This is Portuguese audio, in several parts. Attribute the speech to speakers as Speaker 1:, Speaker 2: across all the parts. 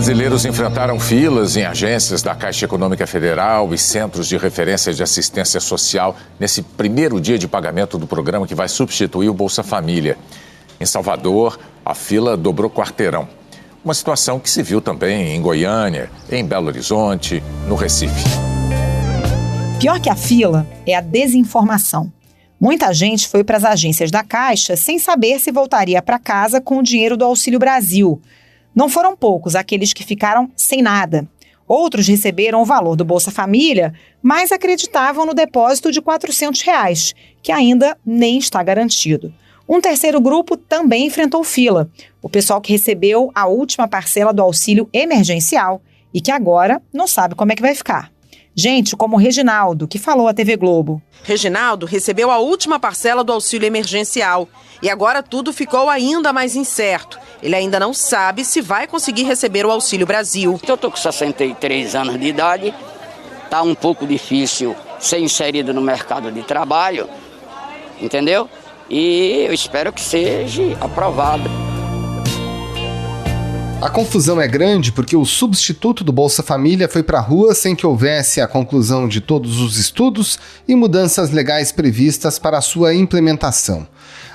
Speaker 1: Brasileiros enfrentaram filas em agências da Caixa Econômica Federal e centros de referência de assistência social nesse primeiro dia de pagamento do programa que vai substituir o Bolsa Família. Em Salvador, a fila dobrou quarteirão. Uma situação que se viu também em Goiânia, em Belo Horizonte, no Recife.
Speaker 2: Pior que a fila é a desinformação. Muita gente foi para as agências da Caixa sem saber se voltaria para casa com o dinheiro do Auxílio Brasil. Não foram poucos aqueles que ficaram sem nada. Outros receberam o valor do Bolsa Família, mas acreditavam no depósito de R$ 400, que ainda nem está garantido. Um terceiro grupo também enfrentou fila. O pessoal que recebeu a última parcela do auxílio emergencial e que agora não sabe como é que vai ficar. Gente como o Reginaldo, que falou à TV Globo.
Speaker 3: Reginaldo recebeu a última parcela do auxílio emergencial e agora tudo ficou ainda mais incerto. Ele ainda não sabe se vai conseguir receber o Auxílio Brasil.
Speaker 4: Eu estou com 63 anos de idade, está um pouco difícil ser inserido no mercado de trabalho, entendeu? E eu espero que seja aprovado.
Speaker 5: A confusão é grande porque o substituto do Bolsa Família foi para a rua sem que houvesse a conclusão de todos os estudos e mudanças legais previstas para a sua implementação.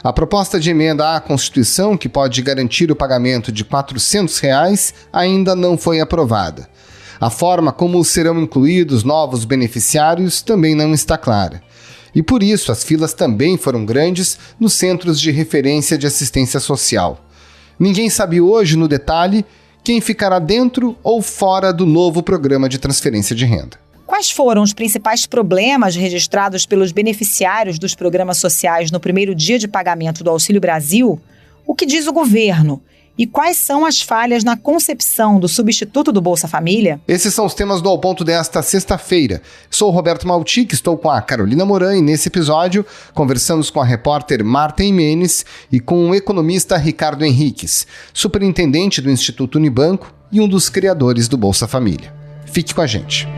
Speaker 5: A proposta de emenda à Constituição, que pode garantir o pagamento de R$ 400, ainda não foi aprovada. A forma como serão incluídos novos beneficiários também não está clara. E por isso as filas também foram grandes nos centros de referência de assistência social. Ninguém sabe hoje, no detalhe, quem ficará dentro ou fora do novo programa de transferência de renda.
Speaker 2: Quais foram os principais problemas registrados pelos beneficiários dos programas sociais no primeiro dia de pagamento do Auxílio Brasil? O que diz o governo? E quais são as falhas na concepção do substituto do Bolsa Família?
Speaker 5: Esses são os temas do Ao Ponto desta sexta-feira. Sou o Roberto Maltic, estou com a Carolina Moran e nesse episódio conversamos com a repórter Marta Imenes e com o economista Ricardo Henriques, superintendente do Instituto Unibanco e um dos criadores do Bolsa Família. Fique com a gente.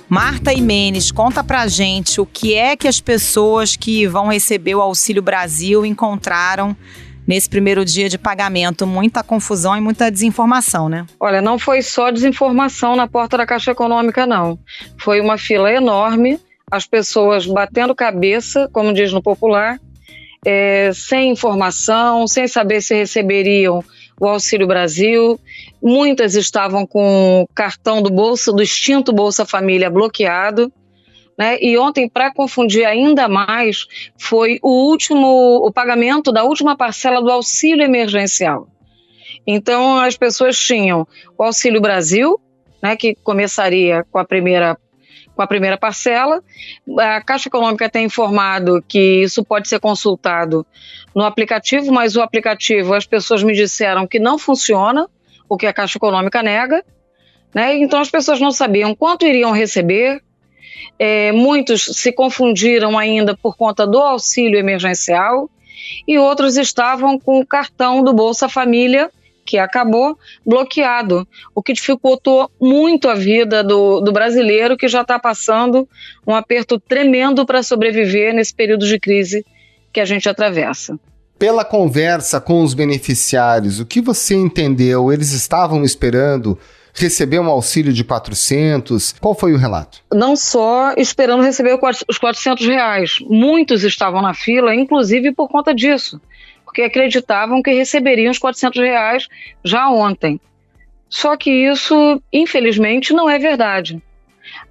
Speaker 2: Marta Imenes, conta pra gente o que é que as pessoas que vão receber o Auxílio Brasil encontraram nesse primeiro dia de pagamento. Muita confusão e muita desinformação, né?
Speaker 6: Olha, não foi só desinformação na porta da Caixa Econômica, não. Foi uma fila enorme, as pessoas batendo cabeça, como diz no popular, sem informação, sem saber se receberiam o Auxílio Brasil. Muitas estavam com o cartão do extinto Bolsa Família bloqueado, né? E ontem, para confundir ainda mais, foi o pagamento da última parcela do auxílio emergencial. Então, as pessoas tinham o Auxílio Brasil, né, que começaria com a primeira parcela. A Caixa Econômica tem informado que isso pode ser consultado no aplicativo, mas o aplicativo, as pessoas me disseram que não funciona, o que a Caixa Econômica nega, né? Então as pessoas não sabiam quanto iriam receber. Muitos se confundiram ainda por conta do auxílio emergencial e outros estavam com o cartão do Bolsa Família, que acabou bloqueado, o que dificultou muito a vida do brasileiro, que já está passando um aperto tremendo para sobreviver nesse período de crise que a gente atravessa.
Speaker 5: Pela conversa com os beneficiários, o que você entendeu? Eles estavam esperando receber um auxílio de 400? Qual foi o relato?
Speaker 6: Não só esperando receber os R$400, muitos estavam na fila, inclusive por conta disso, porque acreditavam que receberiam os R$400 já ontem. Só que isso, infelizmente, não é verdade.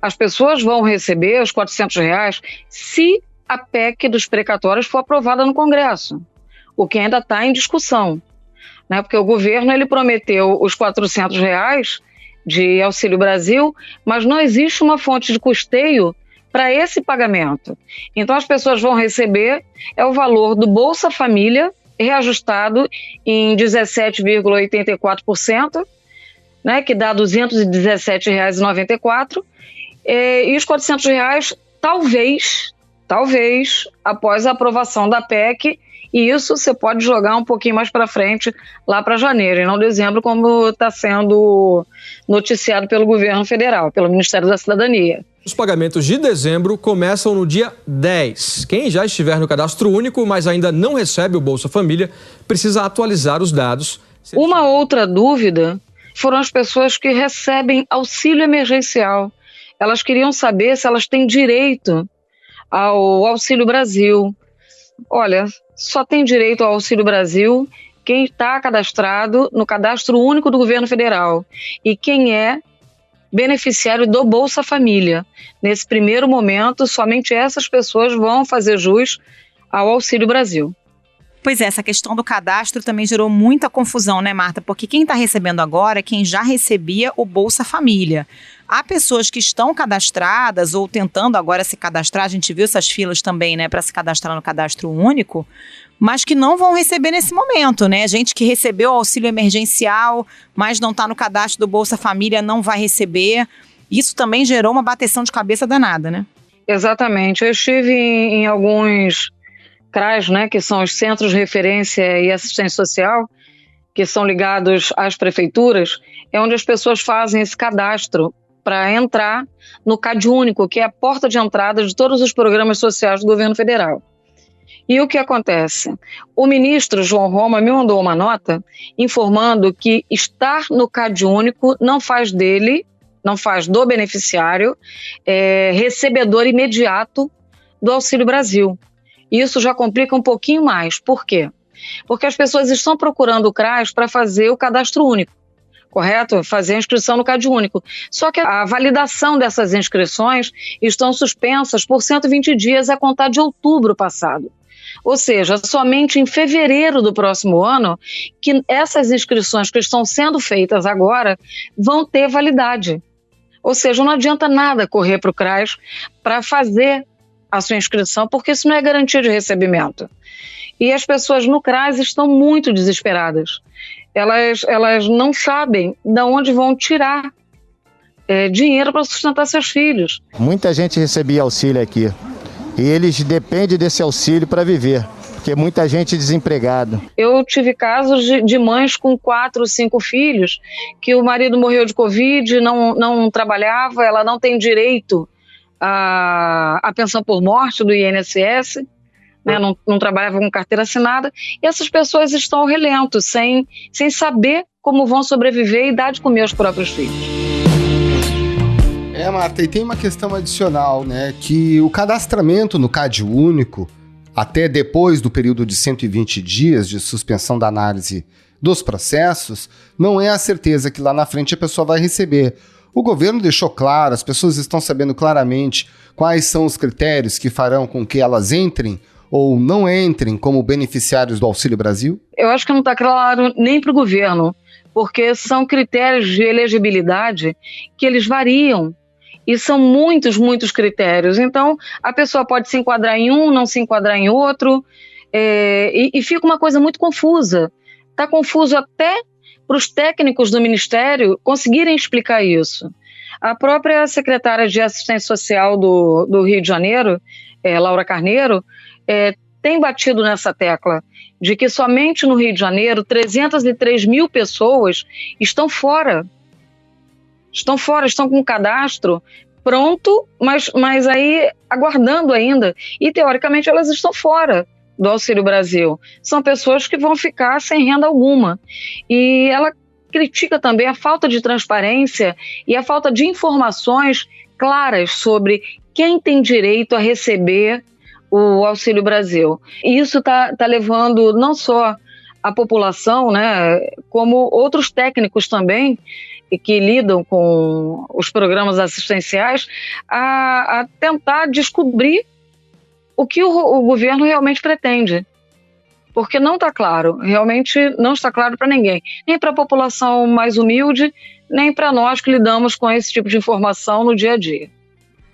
Speaker 6: As pessoas vão receber os R$400 se a PEC dos precatórios for aprovada no Congresso, o que ainda está em discussão, né? Porque o governo ele prometeu os R$400 de Auxílio Brasil, mas não existe uma fonte de custeio para esse pagamento. Então as pessoas vão receber o valor do Bolsa Família, reajustado em 17,84%, né, que dá R$ 217,94, e os R$400 talvez, após a aprovação da PEC, E isso você pode jogar um pouquinho mais para frente, lá para janeiro, e não dezembro, como está sendo noticiado pelo governo federal, pelo Ministério da Cidadania.
Speaker 7: Os pagamentos de dezembro começam no dia 10. Quem já estiver no cadastro único, mas ainda não recebe o Bolsa Família, precisa atualizar os dados.
Speaker 6: Uma outra dúvida foram as pessoas que recebem auxílio emergencial. Elas queriam saber se elas têm direito ao Auxílio Brasil. Olha, só tem direito ao Auxílio Brasil quem está cadastrado no Cadastro Único do Governo Federal e quem é beneficiário do Bolsa Família. Nesse primeiro momento, somente essas pessoas vão fazer jus ao Auxílio Brasil.
Speaker 2: Pois é, essa questão do cadastro também gerou muita confusão, né, Marta? Porque quem está recebendo agora é quem já recebia o Bolsa Família. Há pessoas que estão cadastradas ou tentando agora se cadastrar, a gente viu essas filas também, né, para se cadastrar no cadastro único, mas que não vão receber nesse momento, né? Gente que recebeu o auxílio emergencial, mas não está no cadastro do Bolsa Família, não vai receber. Isso também gerou uma bateção de cabeça danada, né?
Speaker 6: Exatamente. Eu estive em alguns CRAs, né, que são os Centros de Referência e Assistência Social, que são ligados às prefeituras, é onde as pessoas fazem esse cadastro para entrar no CadÚnico, que é a porta de entrada de todos os programas sociais do governo federal. E o que acontece? O ministro João Roma me mandou uma nota informando que estar no CadÚnico não faz do beneficiário recebedor imediato do Auxílio Brasil. Isso já complica um pouquinho mais. Por quê? Porque as pessoas estão procurando o CRAS para fazer o cadastro único, correto? Fazer a inscrição no CadÚnico. Só que a validação dessas inscrições estão suspensas por 120 dias a contar de outubro passado. Ou seja, somente em fevereiro do próximo ano que essas inscrições que estão sendo feitas agora vão ter validade. Ou seja, não adianta nada correr para o CRAS para fazer a sua inscrição, porque isso não é garantia de recebimento. E as pessoas no CRAS estão muito desesperadas. Elas não sabem de onde vão tirar dinheiro para sustentar seus filhos.
Speaker 8: Muita gente recebia auxílio aqui e eles dependem desse auxílio para viver, porque muita gente desempregada.
Speaker 6: Eu tive casos de mães com 4, 5 filhos, que o marido morreu de Covid, não trabalhava, ela não tem direito a pensão por morte do INSS, né, não trabalhava com carteira assinada, e essas pessoas estão ao relento, sem saber como vão sobreviver e dar de comer aos próprios filhos.
Speaker 5: Marta, e tem uma questão adicional, né, que o cadastramento no CadÚnico, até depois do período de 120 dias de suspensão da análise dos processos, não é a certeza que lá na frente a pessoa vai receber. O governo deixou claro, as pessoas estão sabendo claramente quais são os critérios que farão com que elas entrem ou não entrem como beneficiários do Auxílio Brasil?
Speaker 6: Eu acho que não está claro nem para o governo, porque são critérios de elegibilidade que eles variam e são muitos critérios. Então, a pessoa pode se enquadrar em um, não se enquadrar em outro, e fica uma coisa muito confusa. Está confuso até para os técnicos do Ministério conseguirem explicar isso. A própria secretária de Assistência Social do Rio de Janeiro, Laura Carneiro, tem batido nessa tecla de que somente no Rio de Janeiro 303 mil pessoas estão fora. Estão com o cadastro pronto, mas aí aguardando ainda. E, teoricamente, elas estão fora do Auxílio Brasil. São pessoas que vão ficar sem renda alguma. E ela critica também a falta de transparência e a falta de informações claras sobre quem tem direito a receber o Auxílio Brasil. E isso está levando não só a população, né, como outros técnicos também, que lidam com os programas assistenciais, a tentar descobrir o que o governo realmente pretende. Porque não está claro, realmente não está claro para ninguém. Nem para a população mais humilde, nem para nós que lidamos com esse tipo de informação no dia a dia.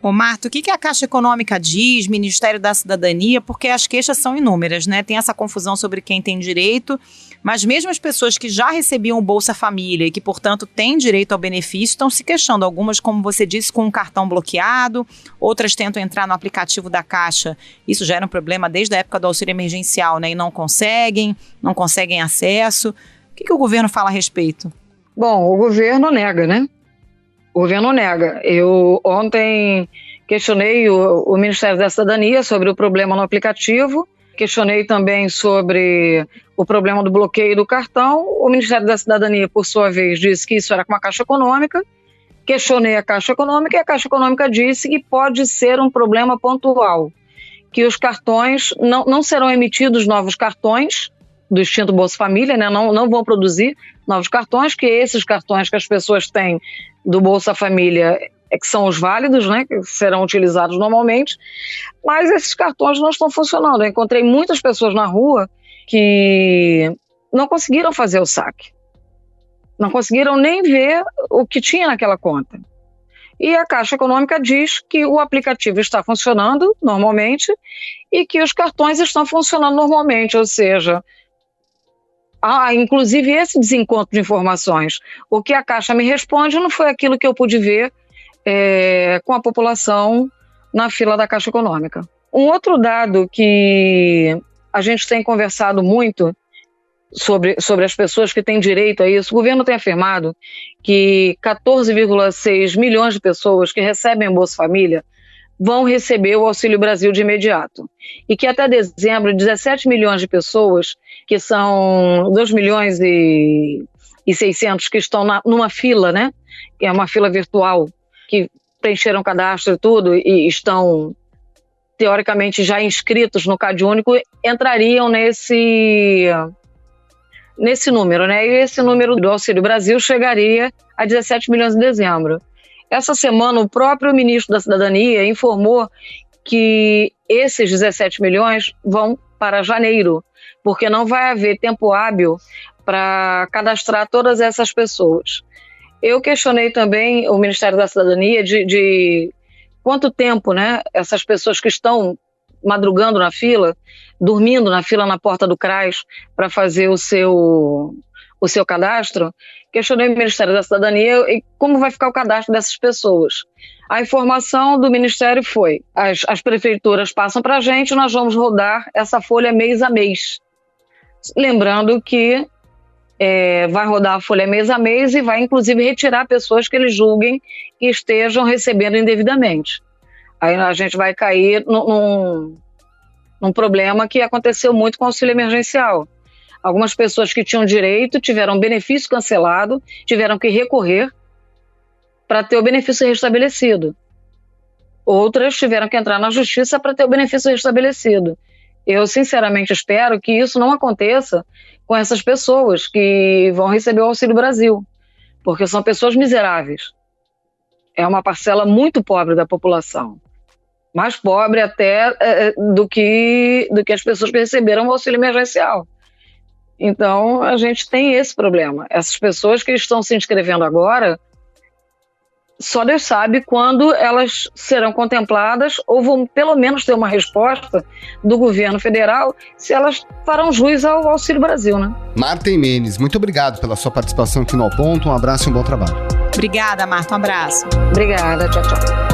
Speaker 2: Ô Marta, o que a Caixa Econômica diz, Ministério da Cidadania, porque as queixas são inúmeras, né? Tem essa confusão sobre quem tem direito, mas mesmo as pessoas que já recebiam o Bolsa Família e que, portanto, têm direito ao benefício, estão se queixando. Algumas, como você disse, com um cartão bloqueado, outras tentam entrar no aplicativo da Caixa. Isso já era um problema desde a época do auxílio emergencial, né? E não conseguem acesso. O que o governo fala a respeito?
Speaker 6: Bom, o governo nega, né? O governo nega. Eu ontem questionei o Ministério da Cidadania sobre o problema no aplicativo, questionei também sobre o problema do bloqueio do cartão. O Ministério da Cidadania, por sua vez, disse que isso era com a Caixa Econômica. Questionei a Caixa Econômica e a Caixa Econômica disse que pode ser um problema pontual, que os cartões não serão emitidos novos cartões do extinto Bolsa Família, né? Não vão produzir novos cartões, que esses cartões que as pessoas têm do Bolsa Família que são os válidos, né, que serão utilizados normalmente, mas esses cartões não estão funcionando. Eu encontrei muitas pessoas na rua que não conseguiram fazer o saque, não conseguiram nem ver o que tinha naquela conta. E a Caixa Econômica diz que o aplicativo está funcionando normalmente e que os cartões estão funcionando normalmente, ou seja, inclusive esse desencontro de informações. O que a Caixa me responde não foi aquilo que eu pude ver com a população na fila da Caixa Econômica. Um outro dado que a gente tem conversado muito sobre as pessoas que têm direito a isso, o governo tem afirmado que 14,6 milhões de pessoas que recebem o Bolsa Família vão receber o Auxílio Brasil de imediato. E que até dezembro, 17 milhões de pessoas, que são 2 milhões e 600 que estão numa fila, né? Que é uma fila virtual, que preencheram cadastro e tudo, e estão, teoricamente, já inscritos no CadÚnico, entrariam nesse número, né? E esse número do Auxílio Brasil chegaria a 17 milhões em dezembro. Essa semana, o próprio ministro da Cidadania informou que esses 17 milhões vão para janeiro, porque não vai haver tempo hábil para cadastrar todas essas pessoas. Eu questionei também o Ministério da Cidadania de quanto tempo, né, essas pessoas que estão madrugando na fila, dormindo na fila na porta do CRAS para fazer o seu cadastro. Questionei o Ministério da Cidadania e como vai ficar o cadastro dessas pessoas. A informação do Ministério foi: as prefeituras passam para a gente, nós vamos rodar essa folha mês a mês. Lembrando que vai rodar a folha mês a mês e vai inclusive retirar pessoas que eles julguem que estejam recebendo indevidamente. Aí a gente vai cair num problema que aconteceu muito com o auxílio emergencial. Algumas pessoas que tinham direito tiveram benefício cancelado, tiveram que recorrer para ter o benefício restabelecido. Outras tiveram que entrar na justiça para ter o benefício restabelecido. Eu, sinceramente, espero que isso não aconteça com essas pessoas que vão receber o Auxílio Brasil, porque são pessoas miseráveis. É uma parcela muito pobre da população, mais pobre até do que as pessoas que receberam o auxílio emergencial. Então, a gente tem esse problema. Essas pessoas que estão se inscrevendo agora, só Deus sabe quando elas serão contempladas ou vão pelo menos ter uma resposta do governo federal se elas farão jus ao Auxílio Brasil, né?
Speaker 5: Marta Imenes, muito obrigado pela sua participação aqui no Ao Ponto. Um abraço e um bom trabalho.
Speaker 2: Obrigada, Marta. Um abraço.
Speaker 6: Obrigada. Tchau, tchau.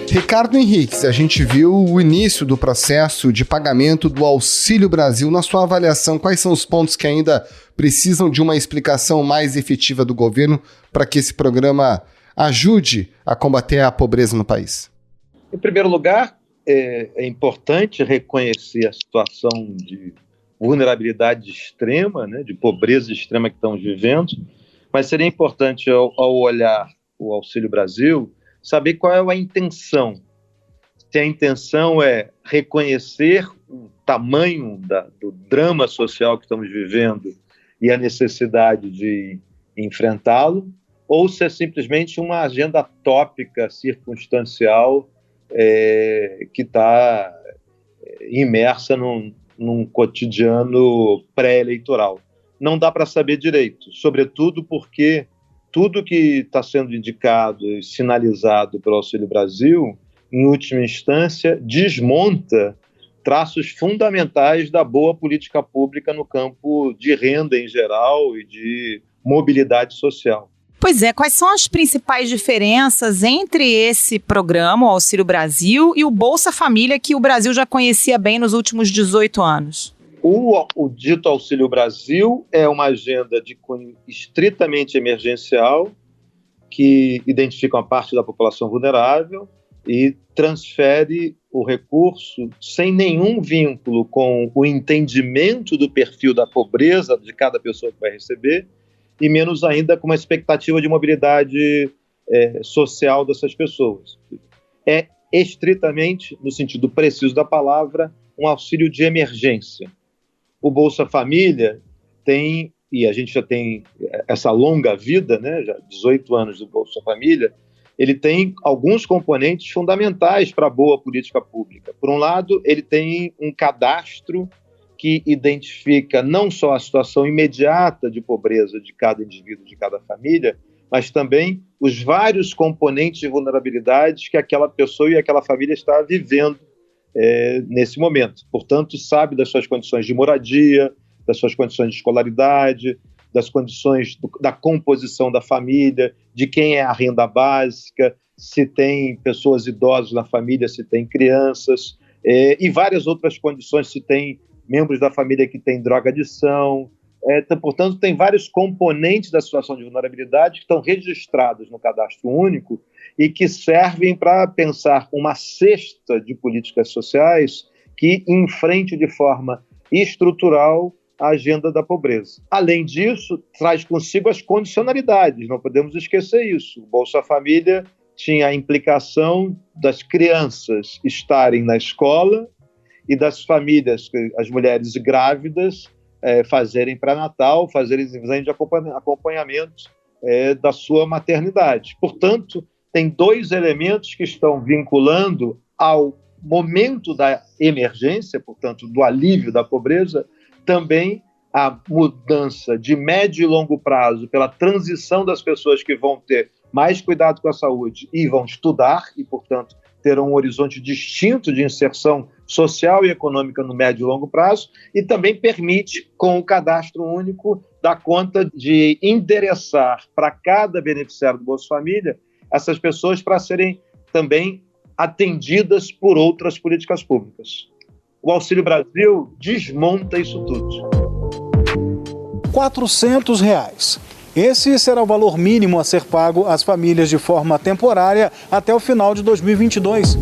Speaker 5: Ricardo Henriques, a gente viu o início do processo de pagamento do Auxílio Brasil. Na sua avaliação, quais são os pontos que ainda precisam de uma explicação mais efetiva do governo para que esse programa ajude a combater a pobreza no país?
Speaker 9: Em primeiro lugar, é importante reconhecer a situação de vulnerabilidade extrema, né, de pobreza extrema que estamos vivendo, mas seria importante, ao olhar o Auxílio Brasil, saber qual é a intenção. Se a intenção é reconhecer o tamanho do drama social que estamos vivendo e a necessidade de enfrentá-lo, ou se é simplesmente uma agenda tópica, circunstancial, que está imersa num cotidiano pré-eleitoral. Não dá para saber direito, sobretudo porque tudo que está sendo indicado e sinalizado pelo Auxílio Brasil, em última instância, desmonta traços fundamentais da boa política pública no campo de renda em geral e de mobilidade social.
Speaker 2: Pois é, quais são as principais diferenças entre esse programa, o Auxílio Brasil, e o Bolsa Família, que o Brasil já conhecia bem nos últimos 18 anos?
Speaker 9: O dito Auxílio Brasil é uma agenda de cunho estritamente emergencial, que identifica uma parte da população vulnerável e transfere o recurso sem nenhum vínculo com o entendimento do perfil da pobreza de cada pessoa que vai receber, e menos ainda com uma expectativa de mobilidade social dessas pessoas. É estritamente, no sentido preciso da palavra, um auxílio de emergência. O Bolsa Família tem, e a gente já tem essa longa vida, né, já 18 anos do Bolsa Família, ele tem alguns componentes fundamentais para a boa política pública. Por um lado, ele tem um cadastro que identifica não só a situação imediata de pobreza de cada indivíduo, de cada família, mas também os vários componentes de vulnerabilidade que aquela pessoa e aquela família está vivendo nesse momento. Portanto, sabe das suas condições de moradia, das suas condições de escolaridade, das condições da composição da família, de quem é a renda básica, se tem pessoas idosas na família, se tem crianças, e várias outras condições, se tem membros da família que têm drogadição. Portanto, tem vários componentes da situação de vulnerabilidade que estão registrados no Cadastro Único e que servem para pensar uma cesta de políticas sociais que enfrente de forma estrutural a agenda da pobreza. Além disso, traz consigo as condicionalidades, não podemos esquecer isso. O Bolsa Família tinha a implicação das crianças estarem na escola e das famílias, as mulheres grávidas, fazerem pré-natal, fazerem exame de acompanhamento da sua maternidade. Portanto, tem dois elementos que estão vinculando ao momento da emergência, portanto, do alívio da pobreza, também a mudança de médio e longo prazo pela transição das pessoas que vão ter mais cuidado com a saúde e vão estudar e, portanto, terão um horizonte distinto de inserção social e econômica no médio e longo prazo, e também permite, com o Cadastro Único, dar conta de endereçar para cada beneficiário do Bolsa Família essas pessoas para serem também atendidas por outras políticas públicas. O Auxílio Brasil desmonta isso tudo.
Speaker 10: R$ 400. Esse será o valor mínimo a ser pago às famílias de forma temporária até o final de 2022.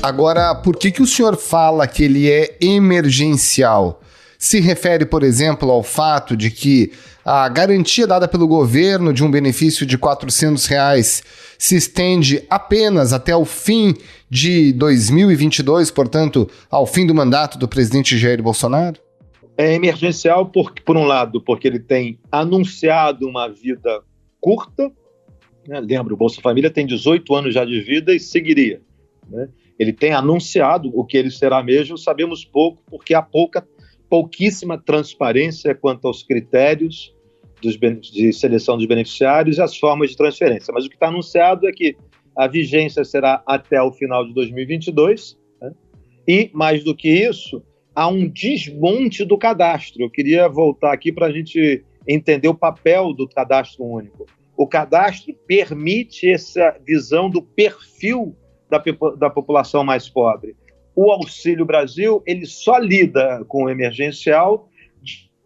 Speaker 5: Agora, por que o senhor fala que ele é emergencial? Se refere, por exemplo, ao fato de que a garantia dada pelo governo de um benefício de R$ 400 se estende apenas até o fim de 2022, portanto, ao fim do mandato do presidente Jair Bolsonaro?
Speaker 9: É emergencial, por um lado, porque ele tem anunciado uma vida curta, né? Lembra, o Bolsa Família tem 18 anos já de vida e seguiria, né? Ele tem anunciado o que ele será mesmo, sabemos pouco, porque há pouquíssima transparência quanto aos critérios de seleção dos beneficiários e as formas de transferência. Mas o que está anunciado é que a vigência será até o final de 2022, né? E, mais do que isso, há um desmonte do cadastro. Eu queria voltar aqui para a gente entender o papel do Cadastro Único. O cadastro permite essa visão do perfil da população mais pobre. O Auxílio Brasil, ele só lida com o emergencial,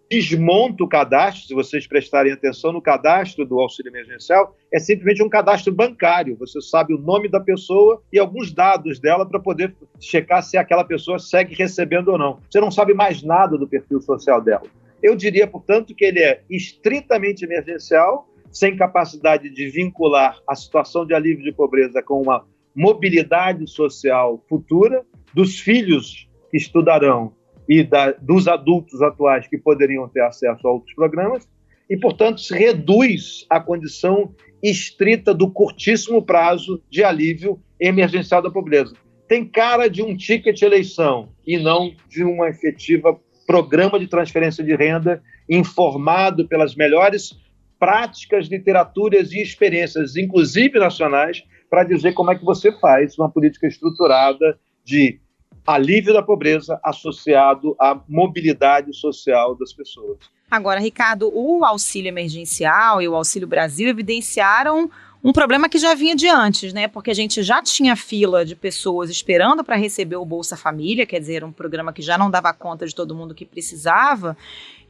Speaker 9: desmonta o cadastro. Se vocês prestarem atenção no cadastro do auxílio emergencial, é simplesmente um cadastro bancário. Você sabe o nome da pessoa e alguns dados dela para poder checar se aquela pessoa segue recebendo ou não. Você não sabe mais nada do perfil social dela. Eu diria, portanto, que ele é estritamente emergencial, sem capacidade de vincular a situação de alívio de pobreza com uma mobilidade social futura, dos filhos que estudarão e dos adultos atuais que poderiam ter acesso a outros programas, e, portanto, se reduz à condição estrita do curtíssimo prazo de alívio emergencial da pobreza. Tem cara de um ticket eleição e não de uma efetiva programa de transferência de renda informado pelas melhores práticas, literaturas e experiências, inclusive nacionais, para dizer como é que você faz uma política estruturada de alívio da pobreza associado à mobilidade social das pessoas.
Speaker 2: Agora, Ricardo, o auxílio emergencial e o Auxílio Brasil evidenciaram um problema que já vinha de antes, né? Porque a gente já tinha fila de pessoas esperando para receber o Bolsa Família, quer dizer, um programa que já não dava conta de todo mundo que precisava.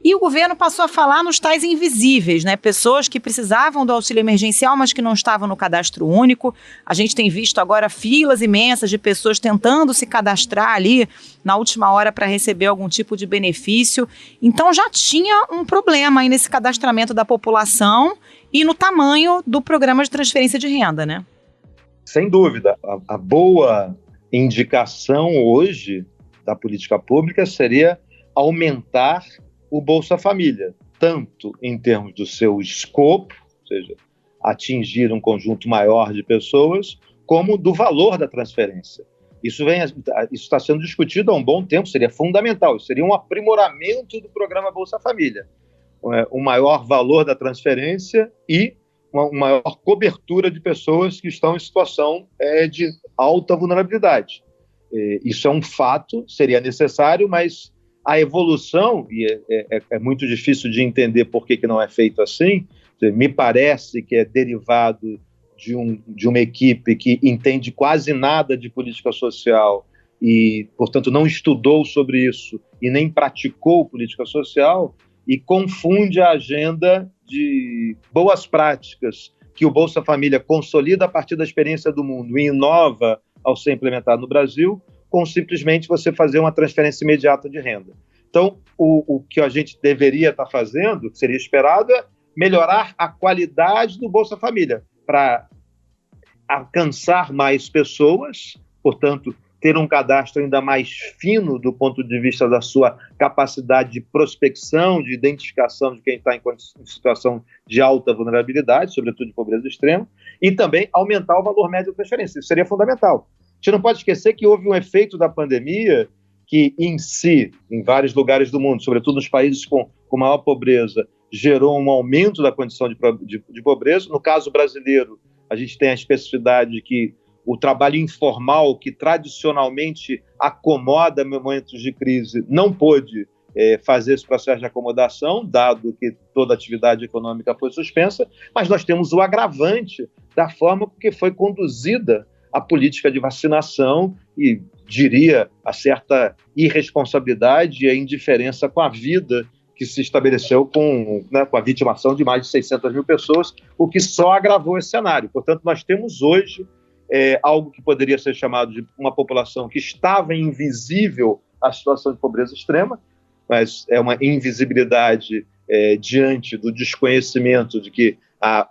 Speaker 2: E o governo passou a falar nos tais invisíveis, né? Pessoas que precisavam do auxílio emergencial, mas que não estavam no cadastro único. A gente tem visto agora filas imensas de pessoas tentando se cadastrar ali na última hora para receber algum tipo de benefício. Então já tinha um problema aí nesse cadastramento da população e no tamanho do programa de transferência de renda, né?
Speaker 9: Sem dúvida. A boa indicação hoje da política pública seria aumentar o Bolsa Família, tanto em termos do seu escopo, ou seja, atingir um conjunto maior de pessoas, como do valor da transferência. Isso está sendo discutido há um bom tempo, seria fundamental, isso seria um aprimoramento do programa Bolsa Família. Um maior valor da transferência e uma maior cobertura de pessoas que estão em situação de alta vulnerabilidade. Isso é um fato, seria necessário, mas a evolução, e é muito difícil de entender por que não é feito assim, me parece que é derivado de uma equipe que entende quase nada de política social e, portanto, não estudou sobre isso e nem praticou política social, e confunde a agenda de boas práticas que o Bolsa Família consolida a partir da experiência do mundo e inova ao ser implementado no Brasil, com simplesmente você fazer uma transferência imediata de renda. Então, o que a gente deveria estar fazendo, o que seria esperado, é melhorar a qualidade do Bolsa Família, para alcançar mais pessoas, portanto, ter um cadastro ainda mais fino do ponto de vista da sua capacidade de prospecção, de identificação de quem está em situação de alta vulnerabilidade, sobretudo de pobreza extrema, e também aumentar o valor médio da transferência. Isso seria fundamental. A gente não pode esquecer que houve um efeito da pandemia que, em si, em vários lugares do mundo, sobretudo nos países com maior pobreza, gerou um aumento da condição de pobreza. No caso brasileiro, a gente tem a especificidade de que o trabalho informal, que tradicionalmente acomoda momentos de crise, não pôde fazer esse processo de acomodação, dado que toda a atividade econômica foi suspensa, mas nós temos o agravante da forma que foi conduzida a política de vacinação e, diria, a certa irresponsabilidade e a indiferença com a vida que se estabeleceu com a vitimação de mais de 600 mil pessoas, o que só agravou esse cenário. Portanto, nós temos hoje algo que poderia ser chamado de uma população que estava invisível à situação de pobreza extrema, mas é uma invisibilidade diante do desconhecimento de que a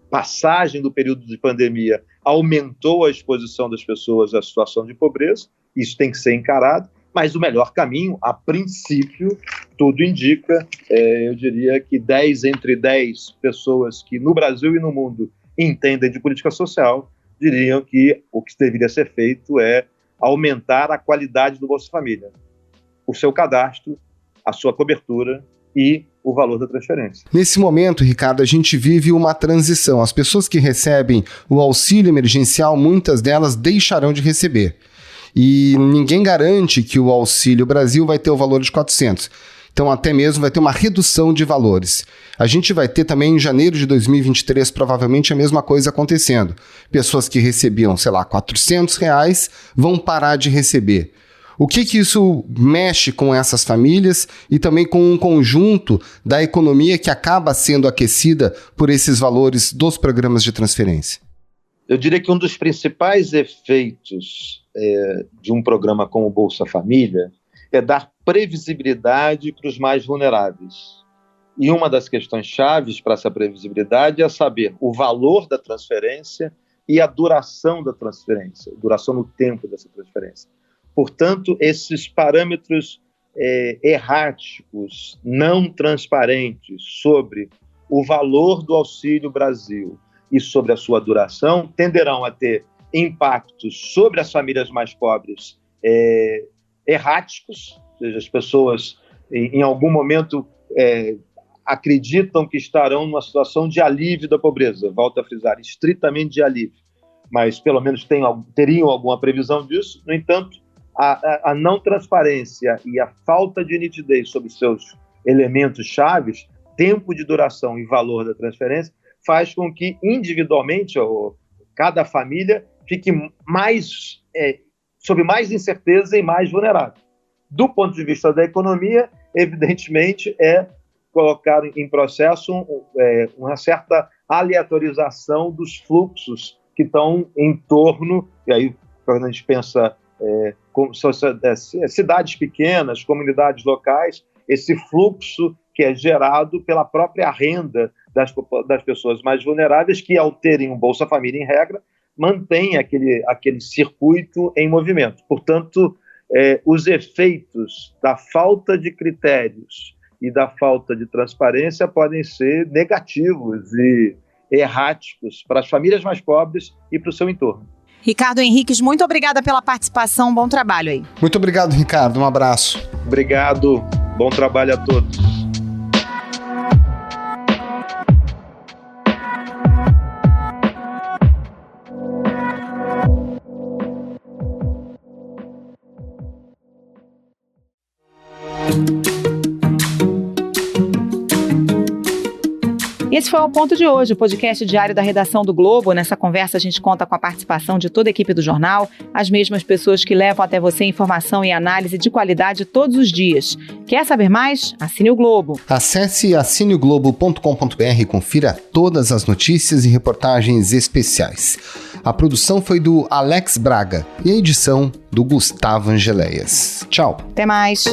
Speaker 9: passagem do período de pandemia aumentou a exposição das pessoas à situação de pobreza. Isso tem que ser encarado, mas o melhor caminho, a princípio, tudo indica, eu diria que 10 entre 10 pessoas que no Brasil e no mundo entendem de política social diriam que o que deveria ser feito é aumentar a qualidade do Bolsa Família, o seu cadastro, a sua cobertura e o valor da transferência.
Speaker 5: Nesse momento, Ricardo, a gente vive uma transição. As pessoas que recebem o auxílio emergencial, muitas delas deixarão de receber. E ninguém garante que o Auxílio Brasil vai ter o valor de 400. Então, até mesmo vai ter uma redução de valores. A gente vai ter também em janeiro de 2023, provavelmente a mesma coisa acontecendo. Pessoas que recebiam, sei lá, R$400 vão parar de receber. O que isso mexe com essas famílias e também com um conjunto da economia que acaba sendo aquecida por esses valores dos programas de transferência?
Speaker 9: Eu diria que um dos principais efeitos de um programa como o Bolsa Família é dar previsibilidade para os mais vulneráveis. E uma das questões chaves para essa previsibilidade é saber o valor da transferência e a duração da transferência, duração no tempo dessa transferência. Portanto, esses parâmetros erráticos, não transparentes sobre o valor do Auxílio Brasil e sobre a sua duração tenderão a ter impactos sobre as famílias mais pobres erráticos, ou seja, as pessoas em algum momento acreditam que estarão numa situação de alívio da pobreza, volto a frisar, estritamente de alívio, mas pelo menos teriam alguma previsão disso. No entanto, a não transparência e a falta de nitidez sobre seus elementos chaves, tempo de duração e valor da transferência, faz com que individualmente cada família fique sob mais incerteza e mais vulnerável. Do ponto de vista da economia, evidentemente, colocar em processo uma certa aleatorização dos fluxos que estão em torno, e aí quando a gente pensa cidades pequenas, comunidades locais, esse fluxo que é gerado pela própria renda das pessoas mais vulneráveis, que ao terem um Bolsa Família em regra, mantém aquele circuito em movimento. Portanto, os efeitos da falta de critérios e da falta de transparência podem ser negativos e erráticos para as famílias mais pobres e para o seu entorno.
Speaker 2: Ricardo Henriques, muito obrigada pela participação, bom trabalho aí.
Speaker 5: Muito obrigado, Ricardo, um abraço.
Speaker 9: Obrigado, bom trabalho a todos.
Speaker 2: Esse foi o Ponto de hoje, o podcast diário da redação do Globo. Nessa conversa a gente conta com a participação de toda a equipe do jornal, as mesmas pessoas que levam até você informação e análise de qualidade todos os dias. Quer saber mais? Assine o Globo.
Speaker 5: Acesse assineoglobo.com.br e confira todas as notícias e reportagens especiais. A produção foi do Alex Braga e a edição do Gustavo Angeléias. Tchau.
Speaker 2: Até mais.